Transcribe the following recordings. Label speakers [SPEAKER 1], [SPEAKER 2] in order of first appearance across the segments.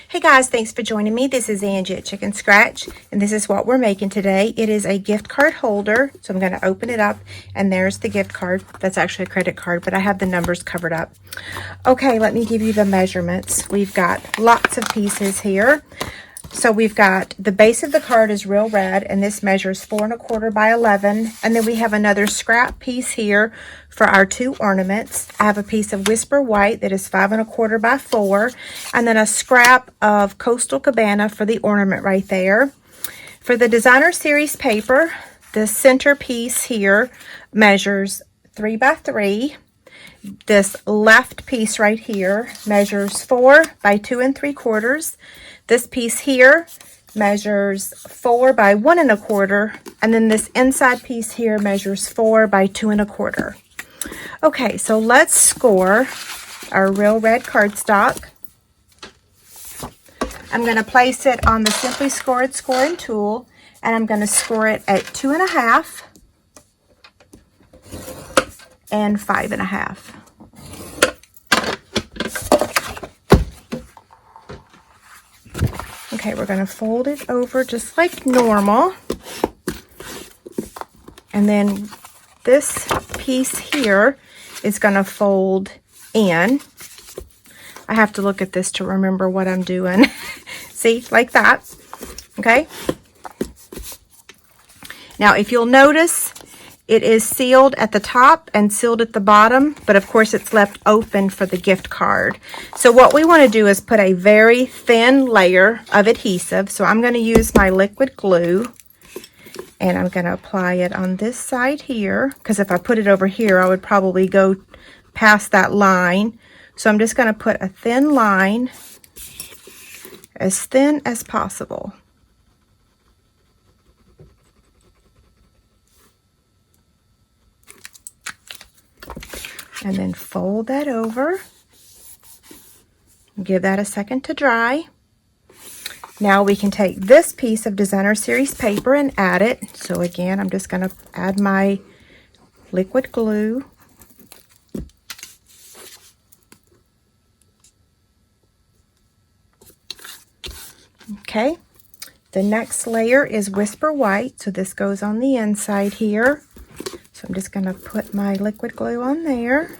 [SPEAKER 1] Hey guys, thanks for joining me. This is Angie at Chicken Scratch, and this is what we're making today. It is a gift card holder, so I'm going to open it up, and there's the gift card. That's actually a credit card, but I have the numbers covered up. Okay, let me give you the measurements. We've got lots of pieces here. So we've got the base of the card is real red, and this measures 4 1/4 by 11. And then we have another scrap piece here for our 2 ornaments. I have a piece of Whisper White that is 5 1/4 by 4, and then a scrap of Coastal Cabana for the ornament right there. For the Designer Series paper, the center piece here measures 3 by 3. This left piece right here measures 4 by 2 3/4. This piece here measures 4 by 1 1/4, and then this inside piece here measures 4 by 2 1/4. Okay, so let's score our real red cardstock. I'm going to place it on the Simply Scored scoring tool, and I'm going to score it at 2 1/2 and 5 1/2. Okay, we're going to fold it over just like normal. And then this piece here is going to fold in. I have to look at this to remember what I'm doing. See, like that. Okay. Now, if you'll notice, it is sealed at the top and sealed at the bottom, but of course it's left open for the gift card. So what we want to do is put a very thin layer of adhesive. So I'm going to use my liquid glue, and I'm going to apply it on this side here, because if I put it over here, I would probably go past that line. So I'm just going to put a thin line, as thin as possible. And then fold that over. Give that a second to dry. Now we can take this piece of Designer Series paper and add it. So again, I'm just going to add my liquid glue. Okay. The next layer is Whisper White. So this goes on the inside here. So I'm just going to put my liquid glue on there.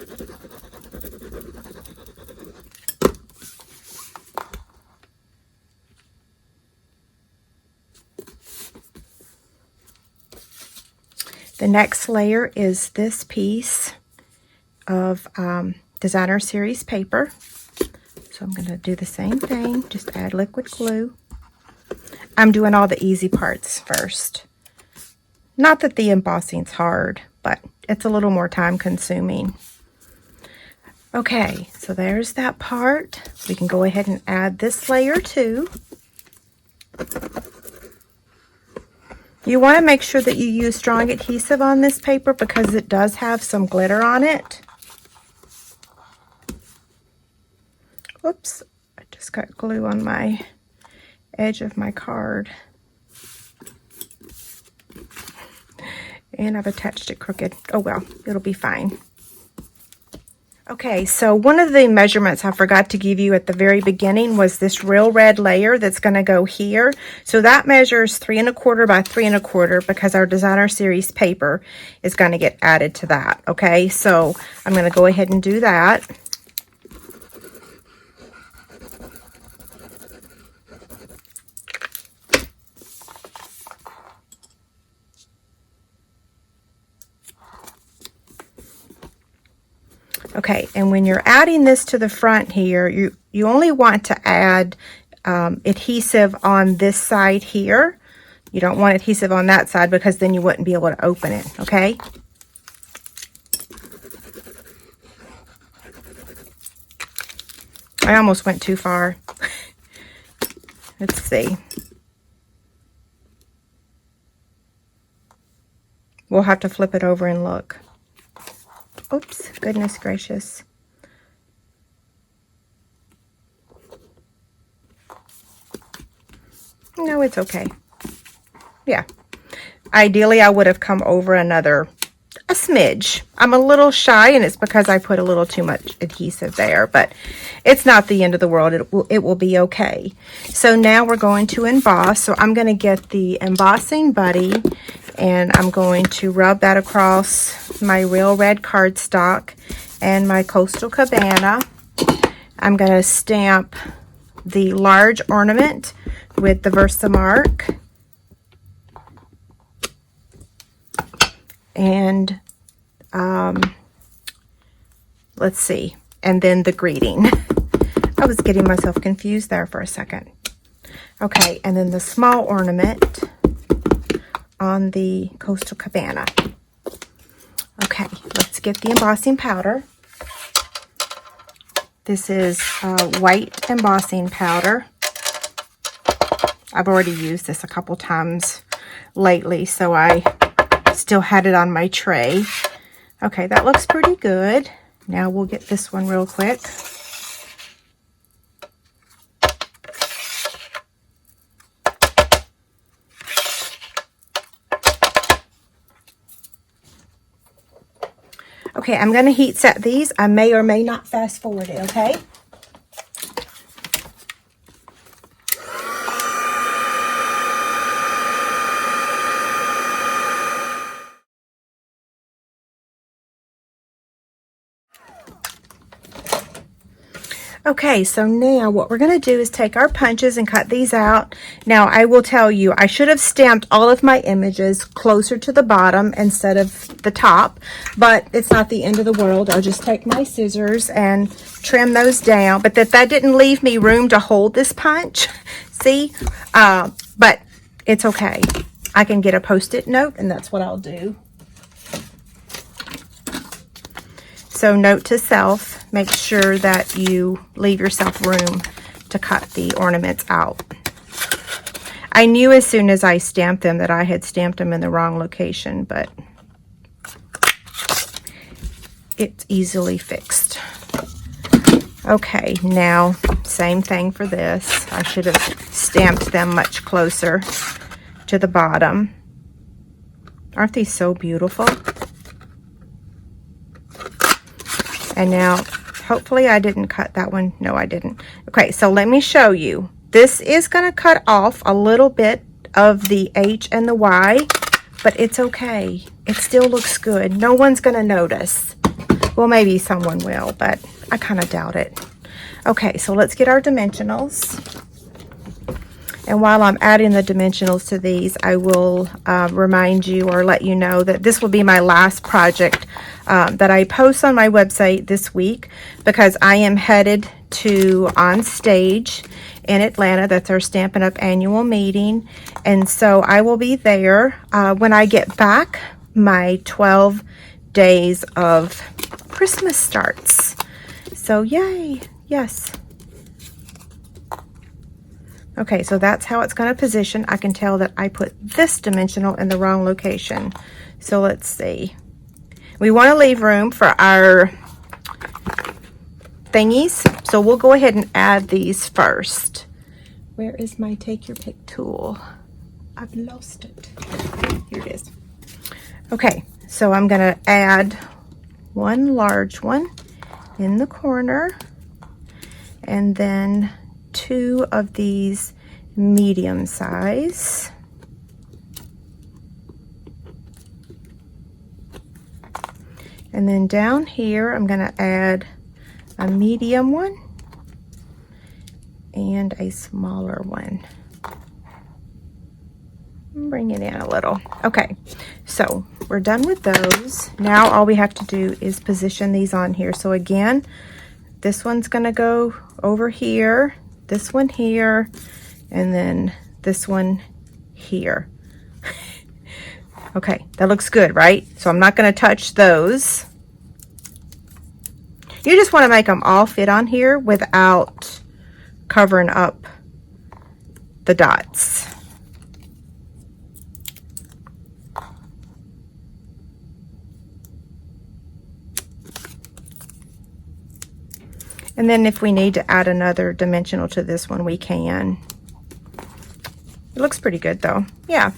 [SPEAKER 1] The next layer is this piece of Designer Series paper. So I'm going to do the same thing, just add liquid glue. I'm doing all the easy parts first. Not that the embossing's hard, but it's a little more time consuming. Okay, so there's that part. We can go ahead and add this layer too. You want to make sure that you use strong adhesive on this paper because it does have some glitter on it. Whoops, I just got glue on my edge of my card. And I've attached it crooked. Oh well, it'll be fine. Okay, so one of the measurements I forgot to give you at the very beginning was this real red layer that's going to go here. So that measures 3 1/4 by 3 1/4 because our Designer Series paper is going to get added to that. Okay, so I'm going to go ahead and do that. Okay, and when you're adding this to the front here, you only want to add adhesive on this side here. You don't want adhesive on that side because then you wouldn't be able to open it, okay? I almost went too far. Let's see. We'll have to flip it over and look. Oops, goodness gracious. No, it's okay. Yeah. Ideally, I would have come over a smidge. I'm a little shy, and it's because I put a little too much adhesive there, but it's not the end of the world. It will be okay. So now we're going to emboss. So I'm going to get the embossing buddy, and I'm going to rub that across my Real Red cardstock and my Coastal Cabana. I'm going to stamp the large ornament with the Versamark. And let's see, and then the greeting. I was getting myself confused there for a second. Okay, and then the small ornament on the Coastal Cabana. Okay, let's get the embossing powder. This is white embossing powder. I've already used this a couple times lately, so I still had it on my tray. Okay, that looks pretty good. Now we'll get this one real quick. Okay, I'm going to heat set these. I may or may not fast forward it, okay? Okay, so now what we're going to do is take our punches and cut these out. Now, I will tell you, I should have stamped all of my images closer to the bottom instead of the top, but it's not the end of the world. I'll just take my scissors and trim those down, but that didn't leave me room to hold this punch, see? But it's okay. I can get a Post-it note, and that's what I'll do. So note to self, make sure that you leave yourself room to cut the ornaments out. I knew as soon as I stamped them that I had stamped them in the wrong location, but it's easily fixed. Okay, now same thing for this. I should have stamped them much closer to the bottom. Aren't these so beautiful? And now, hopefully I didn't cut that one. No, I didn't. Okay, so let me show you. This is going to cut off a little bit of the H and the Y, but it's okay. It still looks good. No one's going to notice. Well, maybe someone will, but I kind of doubt it. Okay, so let's get our dimensionals. And while I'm adding the dimensionals to these, I will remind you or let you know that this will be my last project that I post on my website this week, because I am headed to On Stage in Atlanta. That's our Stampin' Up! Annual meeting. And so I will be there when I get back. My 12 days of Christmas starts. So yay, yes. Okay, so that's how it's going to position. I can tell that I put this dimensional in the wrong location. So let's see. We want to leave room for our thingies. So we'll go ahead and add these first. Where is my take your pick tool? I've lost it. Here it is. Okay, so I'm going to add one large one in the corner, and then 2 of these medium size. And then down here, I'm going to add a medium one and a smaller one. Bring it in a little. Okay, so we're done with those. Now all we have to do is position these on here. So again, this one's going to go over here, this one here, and then this one here. Okay, that looks good, right? So I'm not going to touch those. You just want to make them all fit on here without covering up the dots. And then if we need to add another dimensional to this one, we can. It looks pretty good though. Yeah.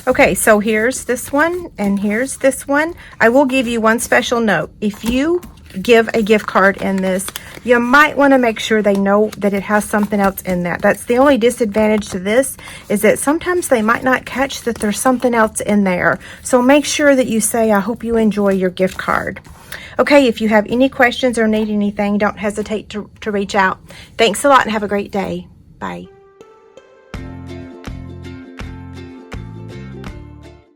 [SPEAKER 1] Okay, so here's this one, and here's this one. I will give you one special note. If you give a gift card in this, you might want to make sure they know that it has something else in that. That's the only disadvantage to this, is that sometimes they might not catch that there's something else in there. So make sure that you say, I hope you enjoy your gift card. Okay, if you have any questions or need anything, don't hesitate to reach out. Thanks a lot and have a great day. Bye.